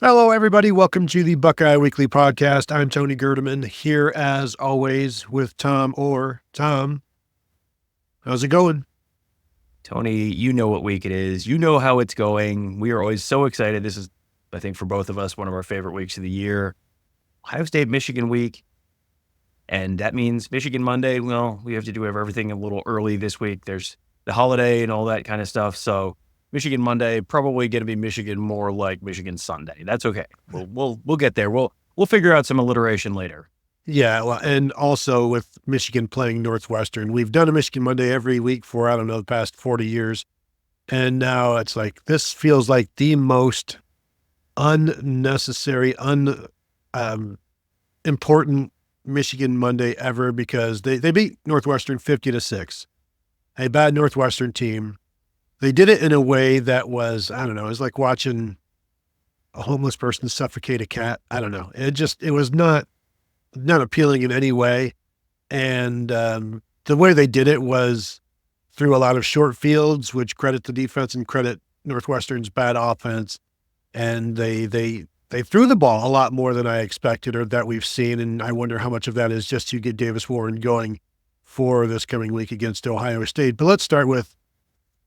Hello, everybody. Welcome to the Buckeye Weekly Podcast. I'm Tony Gerdeman, here as always with Tom Orr. Tom, how's it going? Tony, you know what week it is. You know how it's going. We are always so excited. This is, I think, for both of us, one of our favorite weeks of the year. Ohio State, Michigan week. And that means Michigan Monday. Well, we have to do everything a little early this week. There's the holiday and all that kind of stuff. So Michigan Monday, probably going to be Michigan more like Michigan Sunday. That's okay. We'll get there. We'll figure out some alliteration later. Yeah, well, and also with Michigan playing Northwestern, we've done a Michigan Monday every week for, I don't know, the past 40 years. And now it's like, this feels like the most unnecessary, important Michigan Monday ever because they beat Northwestern 50-6, a bad Northwestern team. They did it in a way that was, I don't know, it was like watching a homeless person suffocate a cat. I don't know. It was not appealing in any way. And the way they did it was through a lot of short fields, which credit the defense and credit Northwestern's bad offense. And they threw the ball a lot more than I expected or that we've seen. And I wonder how much of that is just to get Davis Warren going for this coming week against Ohio State. But let's start with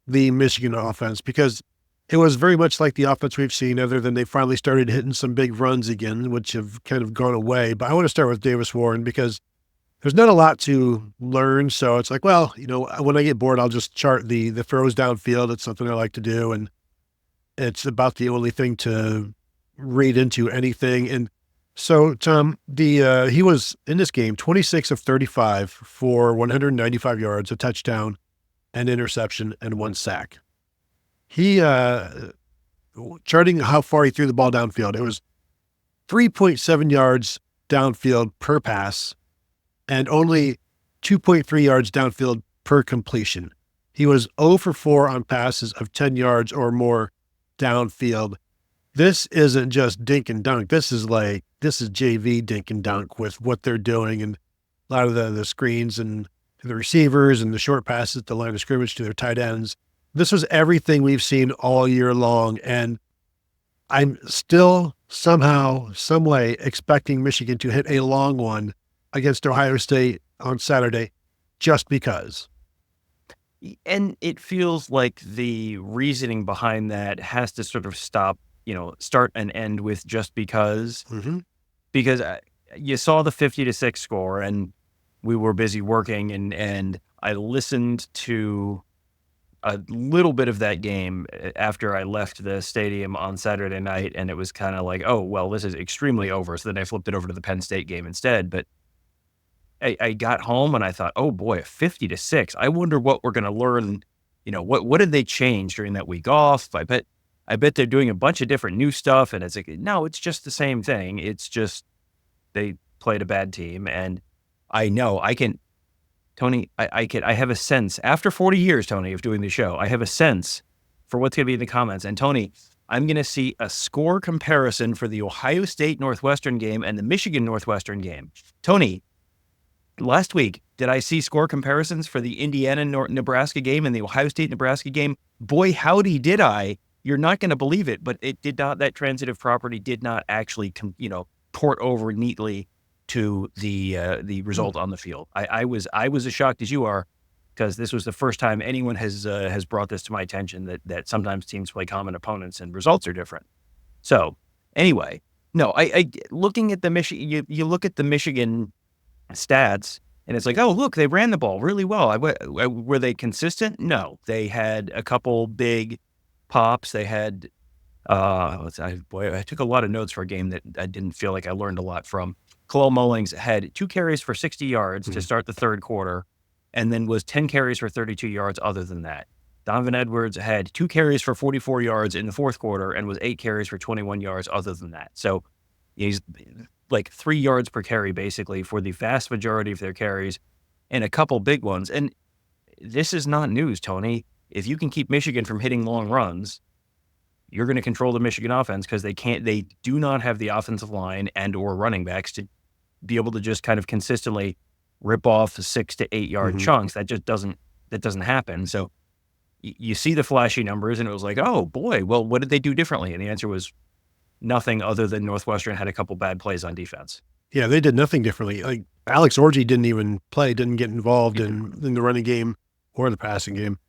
the Michigan offense, because it was very much like the offense we've seen, other than they finally started hitting some big runs again, which have kind of gone away. But I want to start with Davis Warren because there's not a lot to learn. So it's like, well, when I get bored, I'll just chart the throws downfield. It's something I like to do. And it's about the only thing to read into anything. And so, Tom, he was in this game 26 of 35 for 195 yards, a touchdown, an interception, and one sack. He, charting how far he threw the ball downfield, it was 3.7 yards downfield per pass and only 2.3 yards downfield per completion. He was 0 for 4 on passes of 10 yards or more downfield. This isn't just dink and dunk. This is JV dink and dunk with what they're doing and a lot of the screens and the receivers and the short passes at the line of scrimmage to their tight ends. This was everything we've seen all year long. And I'm still somehow, some way expecting Michigan to hit a long one against Ohio State on Saturday just because. And it feels like the reasoning behind that has to sort of start and end with just because. Mm-hmm. Because you saw the 50-6 score and we were busy working and I listened to a little bit of that game after I left the stadium on Saturday night, and it was kind of like, oh, well, this is extremely over. So then I flipped it over to the Penn State game instead. But I got home and I thought, oh boy, 50-6. I wonder what we're going to learn. What did they change during that week off? I bet they're doing a bunch of different new stuff. And it's like, no, it's just the same thing. It's just they played a bad team. And I know Tony, I have a sense after 40 years, Tony, of doing the show, I have a sense for what's going to be in the comments. And Tony, I'm going to see a score comparison for the Ohio State Northwestern game and the Michigan Northwestern game. Tony, last week, did I see score comparisons for the Indiana Nebraska game and the Ohio State Nebraska game? Boy, howdy did I. You're not going to believe it, but it did not, that transitive property did not actually, port over neatly to the result on the field. I was as shocked as you are, because this was the first time anyone has brought this to my attention that sometimes teams play common opponents and results are different. So anyway, no, I looking at the Michigan, you look at the Michigan stats and it's like, oh look, they ran the ball really well. Were they consistent? No, they had a couple big pops. They had I took a lot of notes for a game that I didn't feel like I learned a lot from. Khalil Mullings had 2 carries for 60 yards to start the third quarter, and then was 10 carries for 32 yards other than that. Donovan Edwards had 2 carries for 44 yards in the fourth quarter and was 8 carries for 21 yards other than that. So he's like 3 yards per carry basically for the vast majority of their carries and a couple big ones. And this is not news, Tony. If you can keep Michigan from hitting long runs, you're going to control the Michigan offense because they do not have the offensive line and or running backs to be able to just kind of consistently rip off 6 to 8 yard chunks. That just doesn't happen. So you see the flashy numbers and it was like, oh boy, well, what did they do differently? And the answer was nothing other than Northwestern had a couple bad plays on defense. Yeah, they did nothing differently. Like Alex Orji didn't even play, didn't get involved in the running game or the passing game.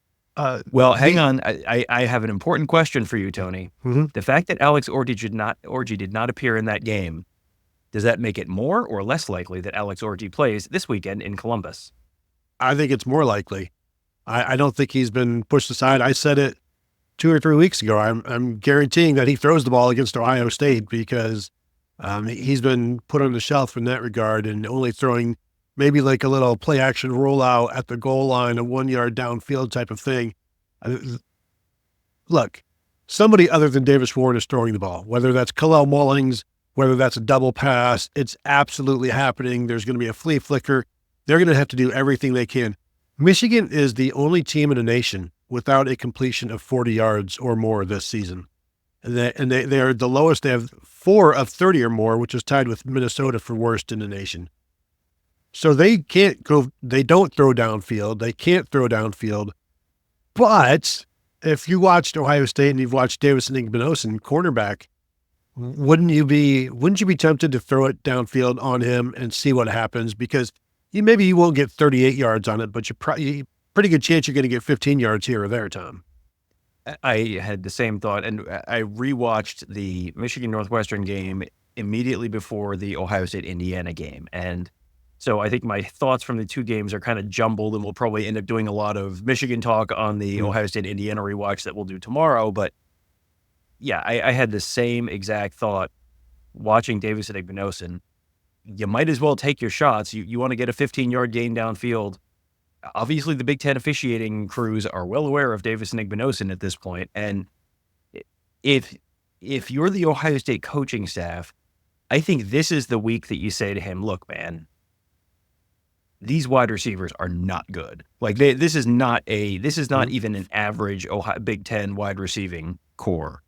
Well, hang on. I have an important question for you, Tony. Mm-hmm. The fact that Alex Orji did not appear in that game, does that make it more or less likely that Alex Orji plays this weekend in Columbus? I think it's more likely. I don't think he's been pushed aside. I said it 2 or 3 weeks ago. I'm guaranteeing that he throws the ball against Ohio State because he's been put on the shelf in that regard and only throwing maybe like a little play action rollout at the goal line, a 1 yard downfield type of thing. Look, somebody other than Davis Warren is throwing the ball, whether that's Kalel Mullings, whether that's a double pass, it's absolutely happening. There's going to be a flea flicker. They're going to have to do everything they can. Michigan is the only team in the nation without a completion of 40 yards or more this season. And they are the lowest. They have 4 of 30 or more, which is tied with Minnesota for worst in the nation. So they can't go, they don't throw downfield. They can't throw downfield. But if you watched Ohio State and you've watched Davis Igbinosun, cornerback, wouldn't you be tempted to throw it downfield on him and see what happens? Because maybe you won't get 38 yards on it, but you're pretty good chance you're going to get 15 yards here or there, Tom. I had the same thought, and I rewatched the Michigan Northwestern game immediately before the Ohio State-Indiana game. And so I think my thoughts from the two games are kind of jumbled, and we'll probably end up doing a lot of Michigan talk on the Ohio State-Indiana rewatch that we'll do tomorrow. But yeah, I had the same exact thought watching Davis Igbinosun. You might as well take your shots. You want to get a 15-yard gain downfield. Obviously, the Big Ten officiating crews are well aware of Davis Igbinosun at this point. And if you're the Ohio State coaching staff, I think this is the week that you say to him, look, man, these wide receivers are not good. Like this is not even an average Big Ten wide receiving core.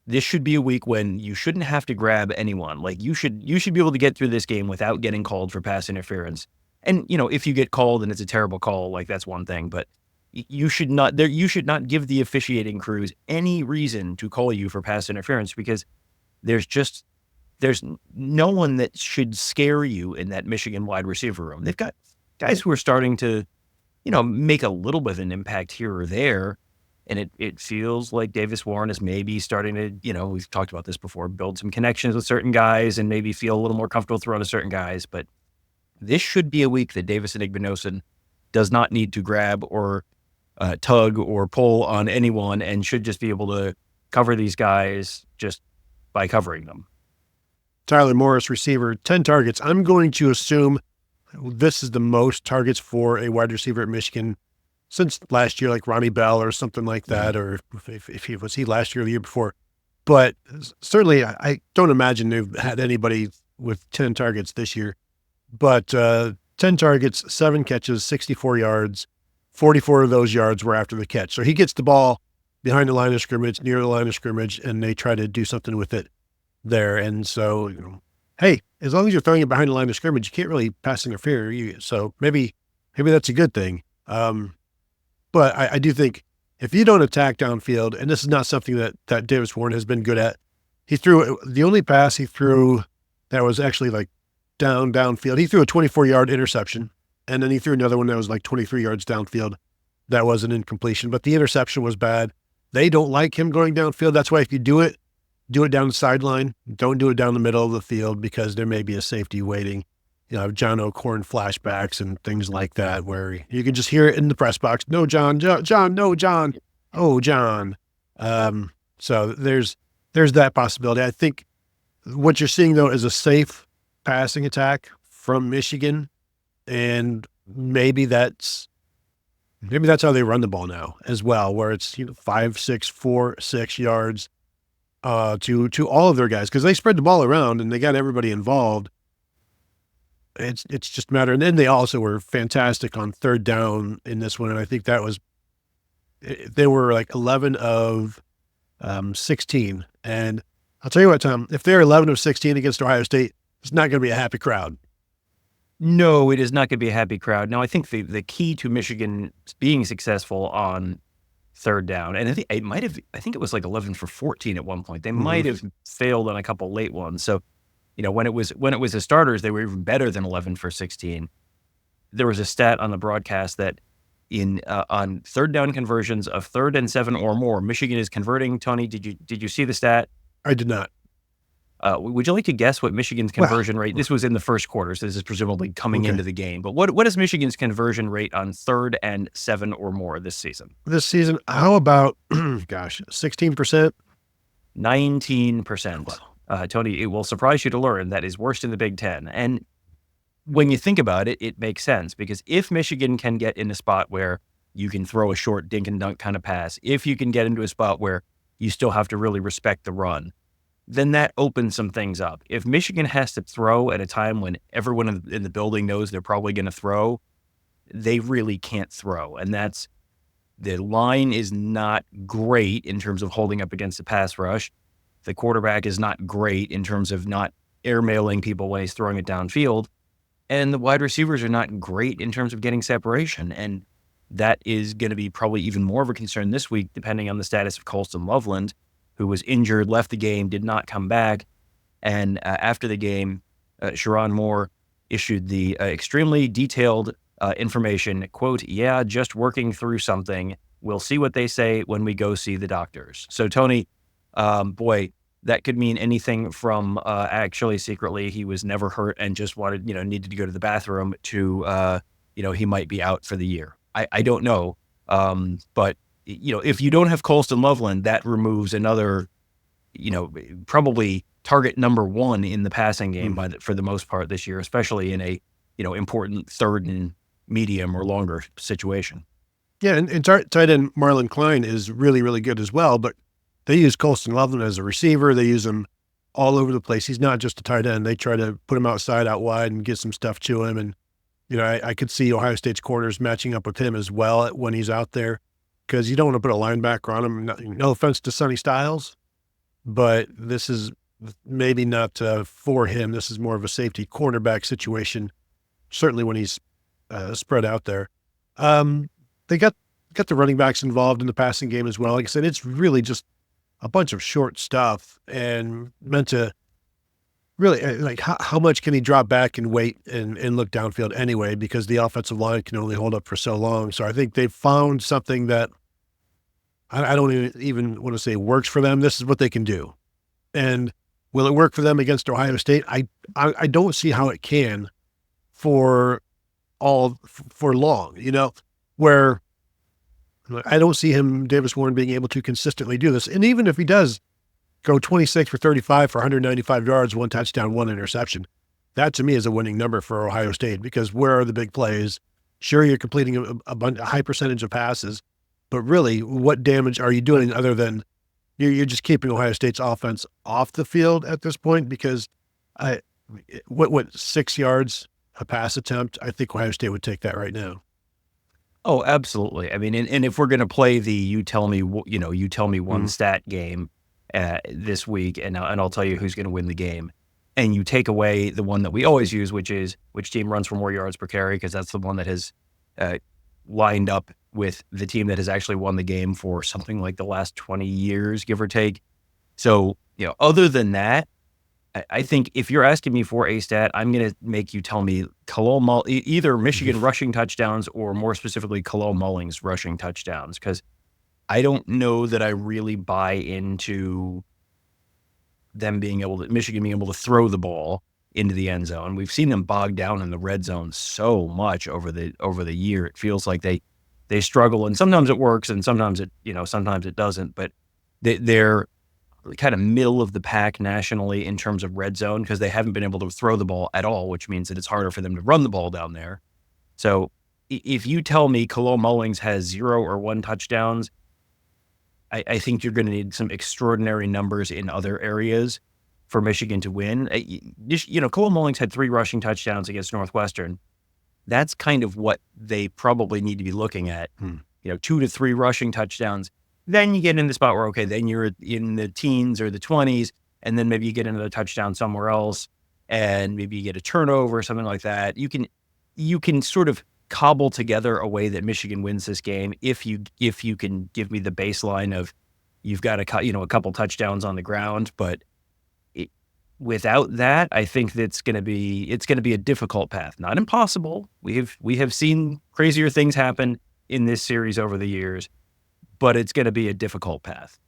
This should be a week when you shouldn't have to grab anyone. Like you should be able to get through this game without getting called for pass interference. And if you get called and it's a terrible call, like that's one thing. But you should not give the officiating crews any reason to call you for pass interference, because there's no one that should scare you in that Michigan wide receiver room. They've got guys who are starting to, make a little bit of an impact here or there. And it feels like Davis Warren is maybe starting to, we've talked about this before, build some connections with certain guys and maybe feel a little more comfortable throwing to certain guys. But this should be a week that Davis Igbinosun does not need to grab or tug or pull on anyone, and should just be able to cover these guys just by covering them. Tyler Morris, receiver, 10 targets. I'm going to assume this is the most targets for a wide receiver at Michigan since last year, like Ronnie Bell or something like that, or if he was last year or the year before. But certainly I don't imagine they've had anybody with 10 targets this year. But 10 targets, 7 catches, 64 yards, 44 of those yards were after the catch. So he gets the ball behind the line of scrimmage, near the line of scrimmage, and they try to do something with it there. And so, hey, as long as you're throwing it behind the line of scrimmage, you can't really pass interfere. So maybe that's a good thing. But I do think if you don't attack downfield, and this is not something that Davis Warren has been good at, the only pass he threw that was actually like downfield. He threw a 24-yard interception, and then he threw another one that was like 23 yards downfield. That was an incompletion, but the interception was bad. They don't like him going downfield. That's why if you do it down the sideline. Don't do it down the middle of the field, because there may be a safety waiting. John O'Corn flashbacks and things like that, where you can just hear it in the press box. No, John, no, John. Oh, John. So there's that possibility. I think what you're seeing, though, is a safe passing attack from Michigan, and maybe that's how they run the ball now as well, where it's 5, 6, 4, 6 yards to all of their guys, because they spread the ball around and they got everybody involved. It's just a matter. And then they also were fantastic on third down in this one, and I think they were like 11 of 16. And I'll tell you what, Tom, if they're 11 of 16 against Ohio State, it's not going to be a happy crowd. No, it is not going to be a happy crowd. Now, I think the key to Michigan being successful on third down. And I think it was like 11 for 14 at one point. They Mm-hmm. might have failed on a couple late ones. So, when it was the starters, they were even better than 11 for 16. There was a stat on the broadcast that on third down conversions of 3rd and 7 or more, Michigan is converting. Tony, did you see the stat? I did not. Would you like to guess what Michigan's conversion rate? This was in the first quarter, so this is presumably coming into the game. But what is Michigan's conversion rate on 3rd and 7 or more this season? This season, how about 16%? 19%. Wow. Tony, it will surprise you to learn that is worst in the Big Ten. And when you think about it, it makes sense, because if Michigan can get in a spot where you can throw a short dink and dunk kind of pass, if you can get into a spot where you still have to really respect the run, then that opens some things up. If Michigan has to throw at a time when everyone in the building knows they're probably going to throw, they really can't throw. And the line is not great in terms of holding up against the pass rush. The quarterback is not great in terms of not airmailing people when he's throwing it downfield. And the wide receivers are not great in terms of getting separation. And that is going to be probably even more of a concern this week, depending on the status of Colston Loveland, who was injured, left the game, did not come back. And after the game, Sharon Moore issued the extremely detailed information, quote, "Yeah, just working through something. We'll see what they say when we go see the doctors." So, Tony, boy, that could mean anything from actually secretly he was never hurt and just needed to go to the bathroom to, he might be out for the year. I don't know. But if you don't have Colston Loveland, that removes another, probably target number 1 in the passing game for the most part this year, especially in a, important 3rd and medium or longer situation. Yeah, and tight end Marlon Klein is really, really good as well, but they use Colston Loveland as a receiver. They use him all over the place. He's not just a tight end. They try to put him outside, out wide, and get some stuff to him. And, I could see Ohio State's corners matching up with him as well when he's out there, because you don't want to put a linebacker on him. No offense to Sonny Styles, but this is maybe not for him. This is more of a safety cornerback situation, certainly when he's spread out there. They got the running backs involved in the passing game as well. Like I said, it's really just a bunch of short stuff and meant to really, like, how much can he drop back and wait and look downfield anyway, because the offensive line can only hold up for so long. So I think they've found something that I don't even want to say works for them. This is what they can do. And will it work for them against Ohio State? I don't see how it can for long, where I don't see Davis Warren, being able to consistently do this. And even if he does go 26 for 35 for 195 yards, 1 touchdown, 1 interception, that to me is a winning number for Ohio State, because where are the big plays? Sure, you're completing a high percentage of passes, but really, what damage are you doing other than you're just keeping Ohio State's offense off the field at this point? Because what 6 yards a pass attempt? I think Ohio State would take that right now. Oh, absolutely. I mean, and if we're going to play the you tell me one stat game this week, and I'll tell you who's going to win the game, and you take away the one that we always use, which is which team runs for more yards per carry, because that's the one that has lined up with the team that has actually won the game for something like the last 20 years, give or take. So, other than that, I think if you're asking me for a stat, I'm going to make you tell me either Michigan rushing touchdowns or, more specifically, Khalil Mullings rushing touchdowns, because I don't know that I really buy into Michigan being able to throw the ball into the end zone. We've seen them bogged down in the red zone so much over the year. It feels like they struggle, and sometimes it works, and sometimes it doesn't. But they're kind of middle of the pack nationally in terms of red zone, because they haven't been able to throw the ball at all, which means that it's harder for them to run the ball down there. So if you tell me Khalil Mullings has 0 or 1 touchdowns, I think you're going to need some extraordinary numbers in other areas for Michigan to win. Khalil Mullings had 3 rushing touchdowns against Northwestern. That's kind of what they probably need to be looking at. 2 to 3 rushing touchdowns. Then you get in the spot where, okay, then you're in the teens or the 20s, and then maybe you get another touchdown somewhere else, and maybe you get a turnover or something like that. You can sort of cobble together a way that Michigan wins this game if you can give me the baseline of you've got a couple touchdowns on the ground, but without that, I think it's going to be a difficult path. Not impossible. We have seen crazier things happen in this series over the years, but it's going to be a difficult path.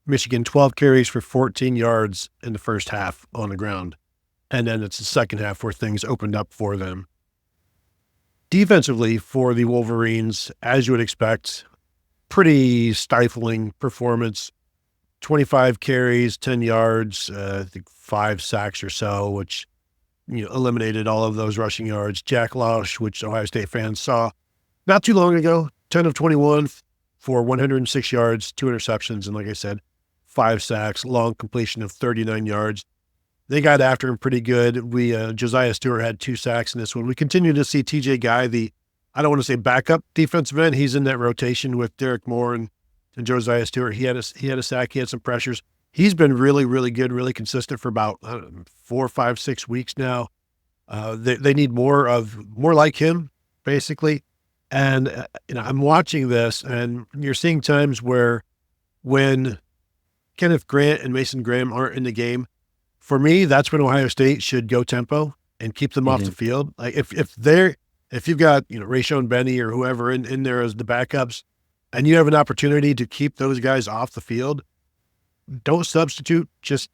Michigan 12 carries for 14 yards in the first half on the ground, and then it's the second half where things opened up for them. Defensively for the Wolverines, as you would expect, pretty stifling performance. 25 carries, 10 yards, I think 5 sacks or so, which eliminated all of those rushing yards. Jack Lausch, which Ohio State fans saw not too long ago, 10 of 21 for 106 yards, 2 interceptions, and like I said, 5 sacks, long completion of 39 yards. They got after him pretty good. Josiah Stewart had 2 sacks in this one. We continue to see TJ Guy, I don't want to say backup defensive end. He's in that rotation with Derek Moore and Josiah Stewart. He had a sack. He had some pressures. He's been really, really good, really consistent for about 4, 5, 6 weeks now. They need more like him, basically. And I'm watching this, and you're seeing times where when Kenneth Grant and Mason Graham aren't in the game, for me, that's when Ohio State should go tempo and keep them off the field. Like if you've got Rayshon Benny or whoever in there as the backups, and you have an opportunity to keep those guys off the field, don't substitute. Just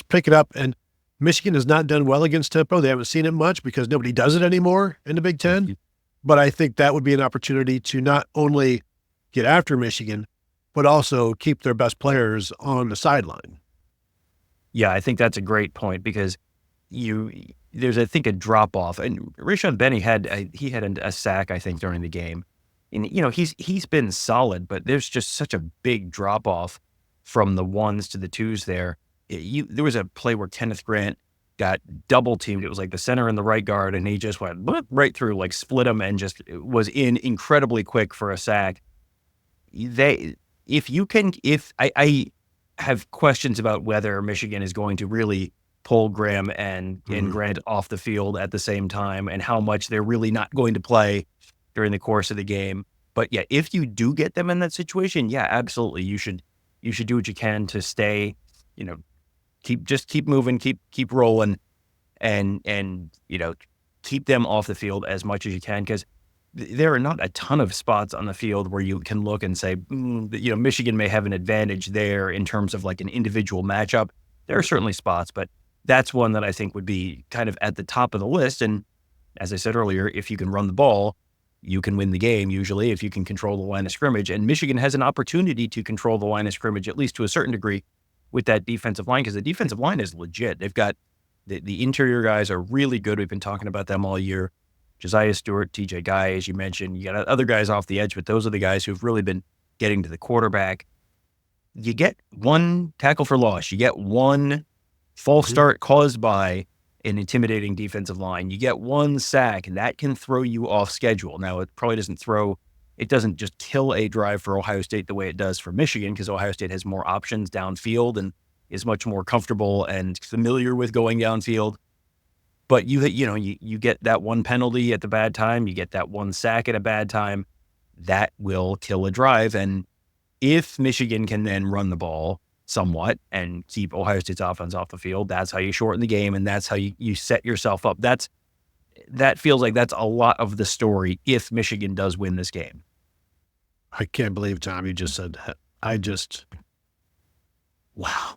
pick it up. And Michigan has not done well against tempo. They haven't seen it much because nobody does it anymore in the Big Ten. But I think that would be an opportunity to not only get after Michigan, but also keep their best players on the sideline. Yeah, I think that's a great point because there's, I think, a drop-off. And Rayshon Benny had a sack, I think, during the game. And, he's been solid, but there's just such a big drop-off from the 1s to the 2s there. There was a play where Kenneth Grant got double-teamed. It was like the center and the right guard, and he just went right through, like split him, and just was in incredibly quick for a sack. I have questions about whether Michigan is going to really pull Graham and Grant off the field at the same time, and how much they're really not going to play during the course of the game. But yeah, if you do get them in that situation, yeah, absolutely, you should do what you can to stay, keep moving, keep rolling, and keep them off the field as much as you can, because there are not a ton of spots on the field where you can look and say, Michigan may have an advantage there in terms of like an individual matchup. There are certainly spots, but that's one that I think would be kind of at the top of the list. And as I said earlier, if you can run the ball, you can win the game usually if you can control the line of scrimmage. And Michigan has an opportunity to control the line of scrimmage, at least to a certain degree, with that defensive line, because the defensive line is legit. They've got the interior guys are really good. We've been talking about them all year. Josiah Stewart, TJ Guy, as you mentioned. You got other guys off the edge, but those are the guys who've really been getting to the quarterback. You get one tackle for loss. You get one false start caused by an intimidating defensive line. You get one sack, and that can throw you off schedule. Now, it probably doesn't just kill a drive for Ohio State the way it does for Michigan, because Ohio State has more options downfield and is much more comfortable and familiar with going downfield. But you get that one penalty at the bad time, you get that one sack at a bad time, that will kill a drive. And if Michigan can then run the ball somewhat and keep Ohio State's offense off the field, that's how you shorten the game, and that's how you set yourself up. That feels like that's a lot of the story if Michigan does win this game. I can't believe, Tom, you just said that. Wow.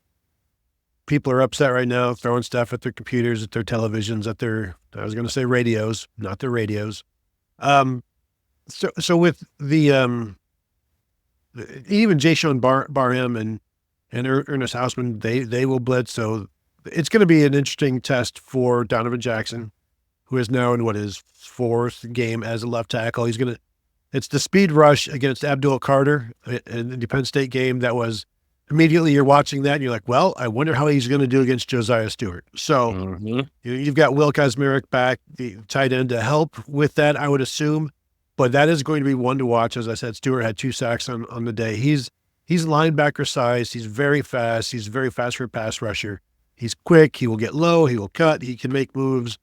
People are upset right now, throwing stuff at their computers, at their televisions, at their, I was going to say radios, not their radios. So with the, even Jayshon Barham and Ernest Hausman, they will blitz. So it's going to be an interesting test for Donovan Jackson, who is now in his 4th game as a left tackle. It's the speed rush against Abdul Carter in the Penn State game. That was immediately you're watching that and you're like, well, I wonder how he's going to do against Josiah Stewart. So you've got Will Kazmarek back, the tight end, to help with that, I would assume. But that is going to be one to watch. As I said, Stewart had 2 sacks on the day. He's linebacker size. He's very fast. He's very fast for a pass rusher. He's quick. He will get low. He will cut. He can make moves.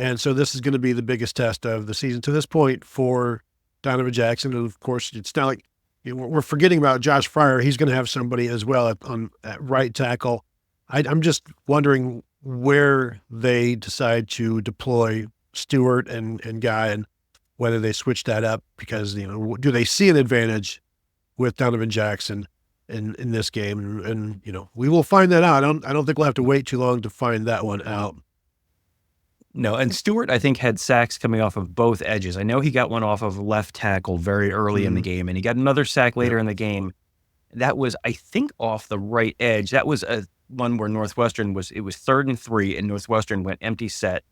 And so this is going to be the biggest test of the season to this point for Donovan Jackson. And of course, it's not like we're forgetting about Josh Fryer. He's going to have somebody as well at right tackle. I'm just wondering where they decide to deploy Stewart and Guy, and whether they switch that up, because, do they see an advantage with Donovan Jackson in this game? And we will find that out. I don't think we'll have to wait too long to find that one out. No, and Stewart, I think, had sacks coming off of both edges. I know he got one off of left tackle very early in the game, and he got another sack later in the game. That was, I think, off the right edge. That was one where Northwestern was 3rd and 3, and Northwestern went empty set.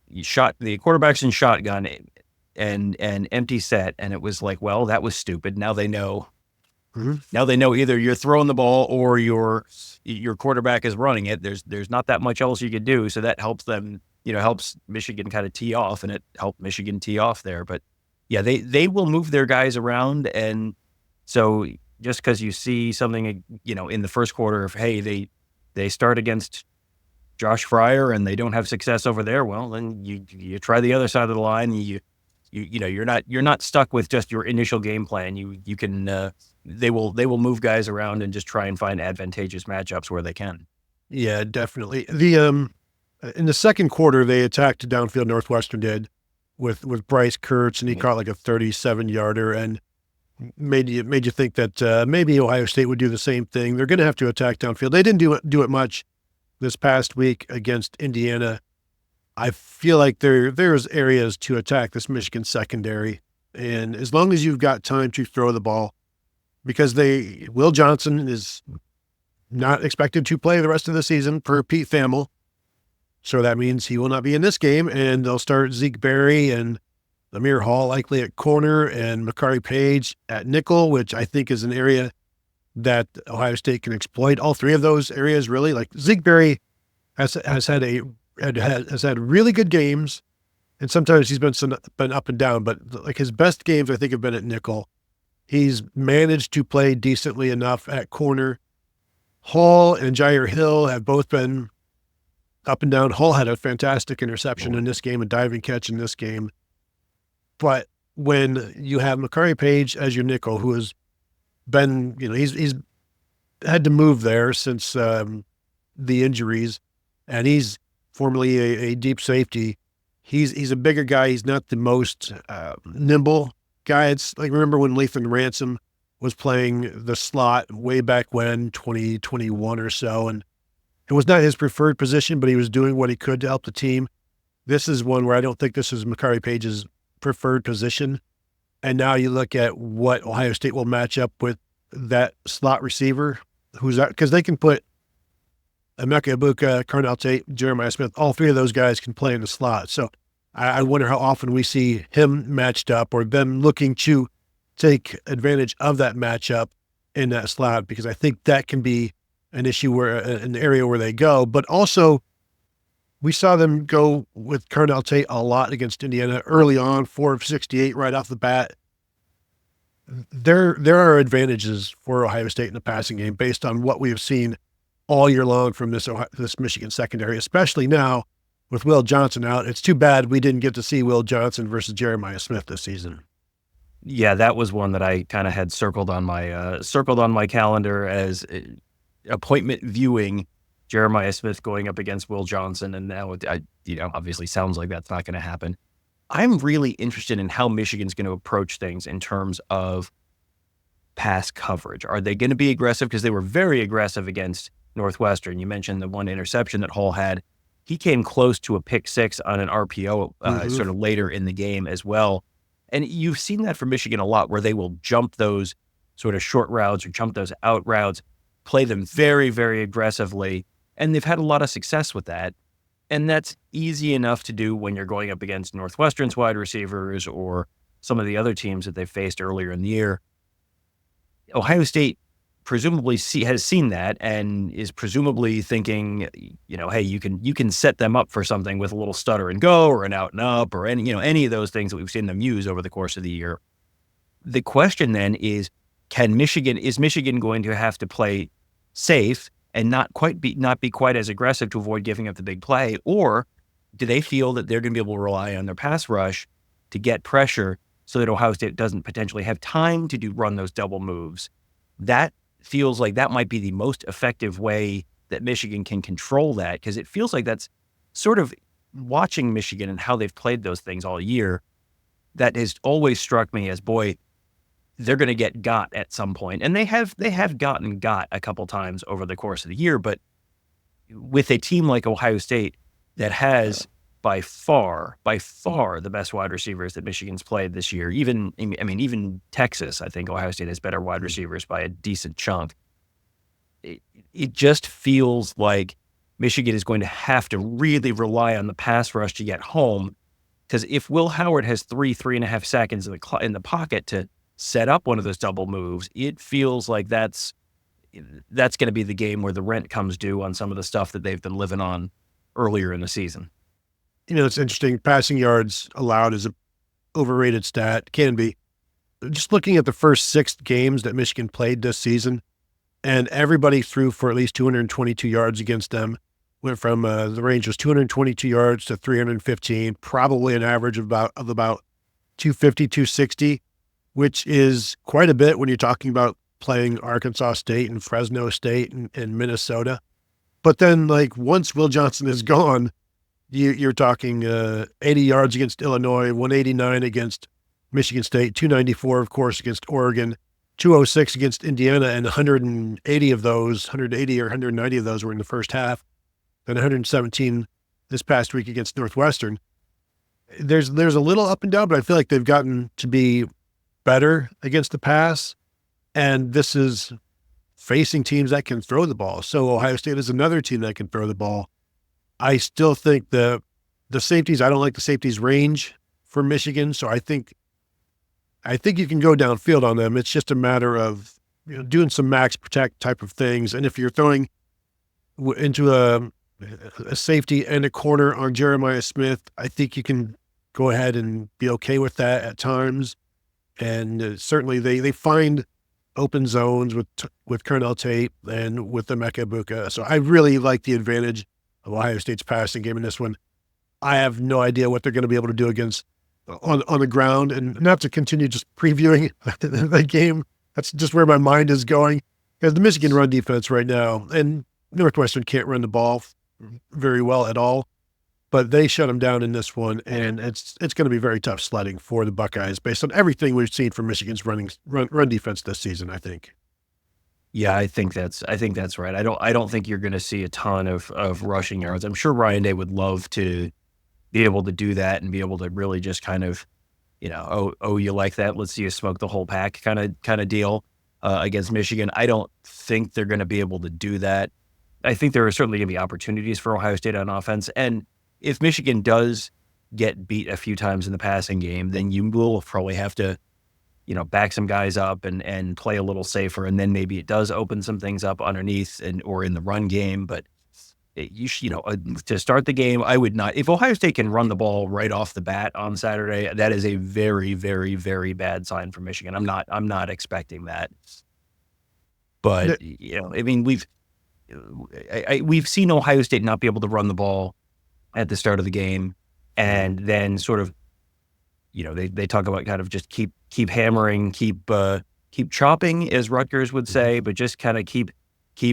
The quarterback's in shotgun and empty set, and it was like, well, that was stupid. Now they know. Mm-hmm. Now they know either you're throwing the ball or your quarterback is running it. There's not that much else you could do, so that helps them. Helps Michigan kind of tee off, and it helped Michigan tee off there. But yeah, they will move their guys around, and so just because you see something, in the first quarter of, hey, they start against Josh Fryer and they don't have success over there, well, then you try the other side of the line. You're not stuck with just your initial game plan. You can they will move guys around and just try and find advantageous matchups where they can. Yeah, definitely. In the second quarter, they attacked downfield. Northwestern did with Bryce Kurtz, and he caught like a 37-yarder, and made you think that maybe Ohio State would do the same thing. They're going to have to attack downfield. They didn't do it much this past week against Indiana. I feel like there's areas to attack this Michigan secondary, and as long as you've got time to throw the ball, because Will Johnson is not expected to play the rest of the season per Pete Thamel. So that means he will not be in this game, and they'll start Zeke Berry and Amir Hall likely at corner and Makari Page at nickel, which I think is an area that Ohio State can exploit. All three of those areas, really. Like Zeke Berry has had really good games, and sometimes he's been up and down, but like his best games I think have been at nickel. He's managed to play decently enough at corner. Hall and Jair Hill have both been up and down. Hall had a fantastic interception in this game, a diving catch in this game. But when you have Makari Page as your nickel, who has been, he's had to move there since the injuries, and he's formerly a deep safety. He's a bigger guy. He's not the most nimble guy. It's like, remember when Lathan Ransom was playing the slot way back when, 2021 or so, and it was not his preferred position, but he was doing what he could to help the team. This is one where I don't think this is Makari Page's preferred position. And now you look at what Ohio State will match up with that slot receiver, because they can put Emeka Ibuka, Carnell Tate, Jeremiah Smith, all three of those guys can play in the slot. So I wonder how often we see him matched up, or them looking to take advantage of that matchup in that slot, because I think that can be an issue an area where they go. But also, we saw them go with Carnell Tate a lot against Indiana early on, 4 of 68 right off the bat. There are advantages for Ohio State in the passing game based on what we have seen all year long from this Michigan secondary, especially now with Will Johnson out. It's too bad we didn't get to see Will Johnson versus Jeremiah Smith this season. Yeah, that was one that I kind of had circled on my calendar as appointment viewing. Jeremiah Smith going up against Will Johnson, and now obviously sounds like that's not going to happen. I'm really interested in how Michigan's going to approach things in terms of pass coverage. Are they going to be aggressive? Because they were very aggressive against Northwestern. You mentioned the one interception that Hall had. He came close to a pick six on an RPO sort of later in the game as well. And you've seen that from Michigan a lot, where they will jump those sort of short routes or jump those out routes, play them very, very aggressively. And they've had a lot of success with that. And that's easy enough to do when you're going up against Northwestern's wide receivers or some of the other teams that they've faced earlier in the year. Ohio State presumably has seen that and is presumably thinking, hey, you can set them up for something with a little stutter and go or an out and up or any of those things that we've seen them use over the course of the year. The question then is Michigan going to have to play safe and not be quite as aggressive to avoid giving up the big play, or do they feel that they're going to be able to rely on their pass rush to get pressure so that Ohio State doesn't potentially have time to run those double moves? That feels like that might be the most effective way that Michigan can control that, because it feels like that's sort of watching Michigan and how they've played those things all year. That has always struck me as, boy, they're going to get got at some point. And they have gotten got a couple times over the course of the year. But with a team like Ohio State that has by far the best wide receivers that Michigan's played this year, even Texas, I think Ohio State has better wide receivers by a decent chunk. It just feels like Michigan is going to have to really rely on the pass rush to get home. Because if Will Howard has 3.5 seconds in the pocket to set up one of those double moves, it feels like that's going to be the game where the rent comes due on some of the stuff that they've been living on earlier in the season. It's interesting. Passing yards allowed is an overrated stat. Can be. Just looking at the first 6 games that Michigan played this season, and everybody threw for at least 222 yards against them. Went from the range was 222 yards to 315, probably an average of about 250, 260, which is quite a bit when you're talking about playing Arkansas State and Fresno State and Minnesota. But then, like, once Will Johnson is gone, you're talking 80 yards against Illinois, 189 against Michigan State, 294, of course, against Oregon, 206 against Indiana, and 180 or 190 of those were in the first half. Then 117 this past week against Northwestern. There's a little up and down, but I feel like they've gotten to be better against the pass. And this is facing teams that can throw the ball. So Ohio State is another team that can throw the ball. I still think the safeties, I don't like the safeties range for Michigan. So I think you can go downfield on them. It's just a matter of doing some max protect type of things. And if you're throwing into a safety and a corner on Jeremiah Smith, I think you can go ahead and be okay with that at times. And certainly they find open zones with Cornell Tate and with Emeka Egbuka. So I really like the advantage of Ohio State's passing game in this one. I have no idea what they're going to be able to do against on the ground, and not to continue just previewing the game. That's just where my mind is going. Because the Michigan run defense right now, and Northwestern can't run the ball very well at all, but they shut them down in this one, and it's going to be very tough sledding for the Buckeyes based on everything we've seen from Michigan's run defense this season, I think. Yeah, I think that's right. I don't think you're going to see a ton of rushing yards. I'm sure Ryan Day would love to be able to do that and be able to really just kind of, you like that? Let's see you smoke the whole pack kind of deal against Michigan. I don't think they're going to be able to do that. I think there are certainly going to be opportunities for Ohio State on offense. And if Michigan does get beat a few times in the passing game, then you will probably have to, back some guys up and play a little safer. And then maybe it does open some things up underneath or in the run game. But to start the game, I would not. If Ohio State can run the ball right off the bat on Saturday, that is a very, very, very bad sign for Michigan. I'm not expecting that. But we've seen Ohio State not be able to run the ball at the start of the game, and then sort of, they talk about kind of just keep hammering, keep chopping, as Rutgers would say, but just kind of keep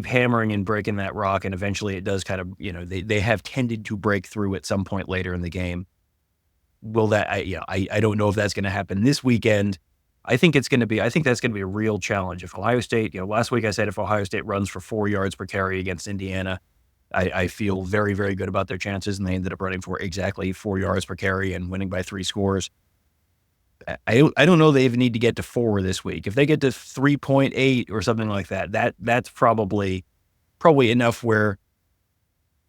hammering and breaking that rock, and eventually it does kind of, they have tended to break through at some point later in the game. Will that? I don't know if that's going to happen this weekend. I think that's going to be a real challenge. If Ohio State, last week I said if Ohio State runs for 4 yards per carry against Indiana, I feel very, very good about their chances, and they ended up running for exactly 4 yards per carry and winning by 3 scores. I don't know they even need to get to 4 this week. If they get to 3.8 or something like that, that's probably enough where,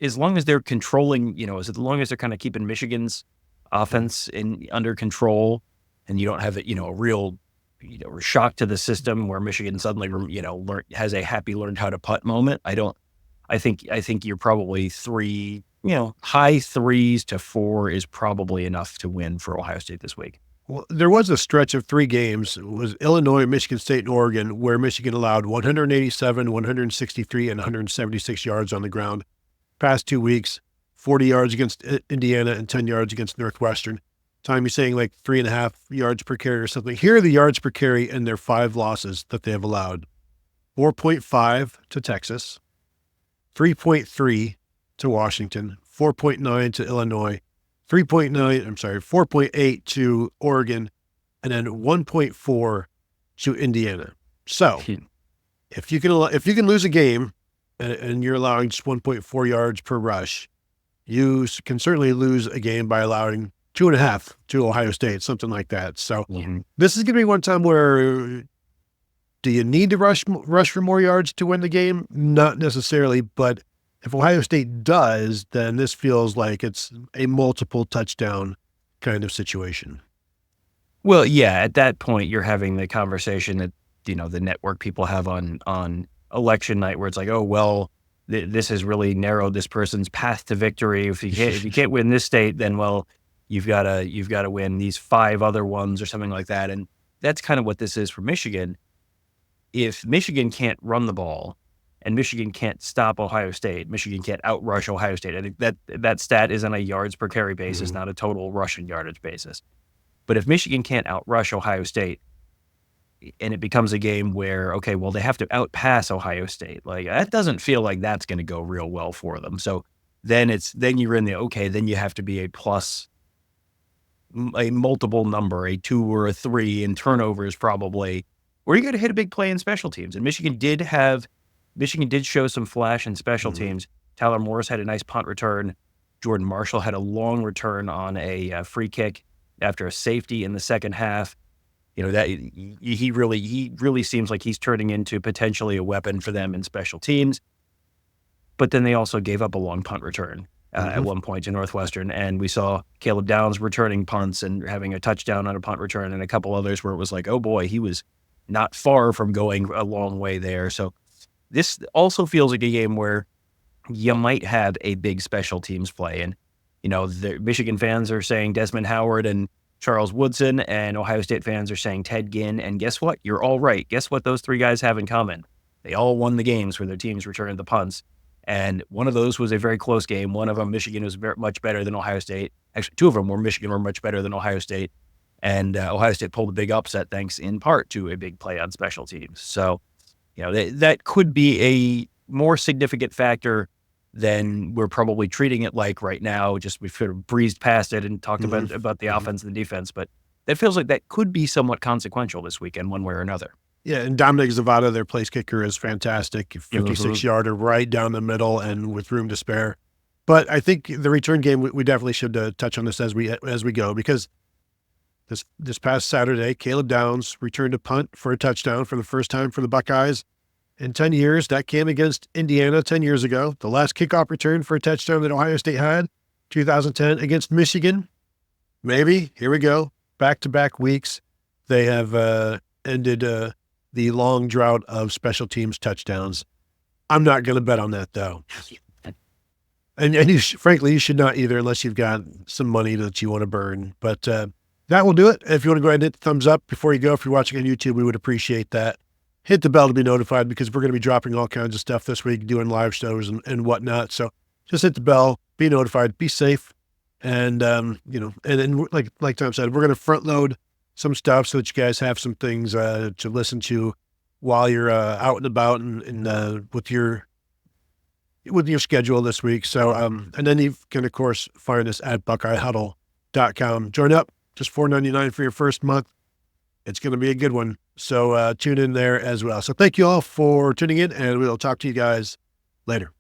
as long as they're controlling, as long as they're kind of keeping Michigan's offense under control, and you don't have a real, shock to the system where Michigan suddenly, has a happy learned how to putt moment. I think you're probably 3, high 3s to 4 is probably enough to win for Ohio State this week. Well, there was a stretch of 3 games. It was Illinois, Michigan State, and Oregon, where Michigan allowed 187, 163, and 176 yards on the ground. Past 2 weeks, 40 yards against Indiana and 10 yards against Northwestern. Time, you're saying like 3.5 yards per carry or something. Here are the yards per carry in their 5 losses that they have allowed. 4.5 to Texas, 3.3 to Washington, 4.9 to Illinois, 4.8 to Oregon, and then 1.4 to Indiana. So if you can lose a game and you're allowing just 1.4 yards per rush, you can certainly lose a game by allowing 2.5 to Ohio State, something like that. So this is going to be one time where, do you need to rush for more yards to win the game? Not necessarily, but if Ohio State does, then this feels like it's a multiple touchdown kind of situation. Well, yeah, at that point, you're having the conversation that, the network people have on election night, where it's like, oh, well, this has really narrowed this person's path to victory. If you can't win this state, then, well, you've got to win these 5 other ones or something like that. And that's kind of what this is for Michigan. If Michigan can't run the ball and Michigan can't stop Ohio State, Michigan can't outrush Ohio State. I think that stat is on a yards per carry basis, not a total rushing yardage basis. But if Michigan can't outrush Ohio State, and it becomes a game where, okay, well, they have to outpass Ohio State, like, that doesn't feel like that's going to go real well for them. So then you're in then you have to be a multiple number, a 2 or a 3 in turnovers probably, or you got to hit a big play in special teams. And Michigan did show some flash in special teams. Tyler Morris had a nice punt return. Jordan Marshall had a long return on a free kick after a safety in the second half. That he really seems like he's turning into potentially a weapon for them in special teams. But then they also gave up a long punt return at one point to Northwestern, and we saw Caleb Downs returning punts and having a touchdown on a punt return, and a couple others where it was like, oh boy, he was not far from going a long way there. So this also feels like a game where you might have a big special teams play. And, the Michigan fans are saying Desmond Howard and Charles Woodson, and Ohio State fans are saying Ted Ginn. And guess what? You're all right. Guess what those 3 guys have in common? They all won the games where their teams returned the punts. And one of those was a very close game. One of them, Michigan, was much better than Ohio State. Actually, 2 of them Michigan were much better than Ohio State. And Ohio State pulled a big upset thanks in part to a big play on special teams. So, that could be a more significant factor than we're probably treating it like right now. Just we've sort of breezed past it and talked about the offense and the defense. But that feels like that could be somewhat consequential this weekend, one way or another. Yeah, and Dominic Zavada, their place kicker, is fantastic. 56-yarder right down the middle and with room to spare. But I think the return game, we definitely should touch on this as we go, because this past Saturday, Caleb Downs returned a punt for a touchdown for the first time for the Buckeyes in 10 years. That came against Indiana 10 years ago. The last kickoff return for a touchdown that Ohio State had, 2010, against Michigan. Maybe, here we go, back-to-back weeks. They have ended the long drought of special teams touchdowns. I'm not going to bet on that, though. And frankly, you should not either, unless you've got some money that you want to burn. But that will do it. If you want to go ahead and hit the thumbs up before you go, if you're watching on YouTube, we would appreciate that. Hit the bell to be notified, because we're going to be dropping all kinds of stuff this week, doing live shows and whatnot. So just hit the bell, be notified, be safe. And, and then like Tom said, we're going to front load some stuff so that you guys have some things to listen to while you're out and about and with your schedule this week. So, and then you can, of course, find us at BuckeyeHuddle.com. Join up, just $4.99 for your first month. It's going to be a good one. So tune in there as well. So thank you all for tuning in, and we'll talk to you guys later.